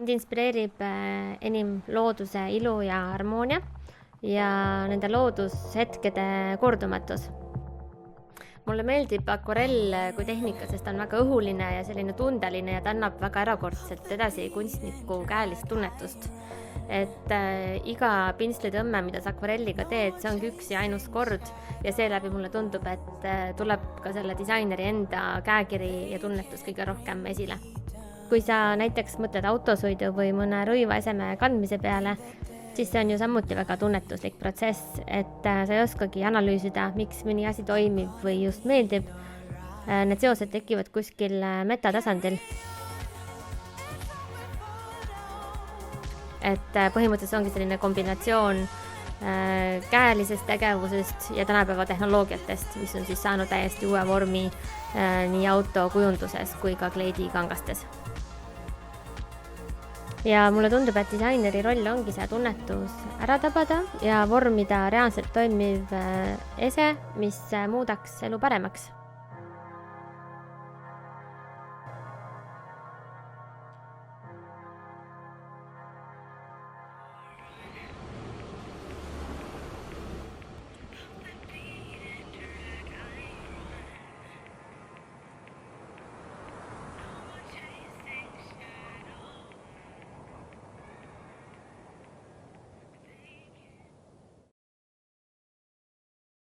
Mind inspireerib enim looduse ilu ja harmoonia ja nende loodushetkede kordumatus. Mulle meeldib akvarell kui tehnika, sest ta on väga õhuline ja selline tundeline ja ta annab väga erakordselt edasi kunstniku käelist tunnetust. Et iga pintslitõmme, mida sa akvarelliga teed, see ongi üks ja ainus kord ja seeläbi mulle tundub, et tuleb ka selle disaineri enda käekiri ja tunnetus kõige rohkem esile. Kui sa näiteks mõtled autosõidu või mõne rõivaeseme kandmise peale, siis see on ju samuti väga tunnetuslik protsess, et sa ei oskagi analüüsida, miks mõni asi toimib või just meeldib. Need seosed tekivad kuskil metatasandil. Et põhimõtteliselt ongi selline kombinatsioon käelisest tegevusest ja tänapäeva tehnoloogiatest, mis on siis saanud täiesti uue vormi nii autokujunduses kui ka kleidikangastes. Ja mulle tundub, et disaineri roll ongi see tunnetus ära tabada ja vormida reaalselt toimiv ese, mis muudaks elu paremaks.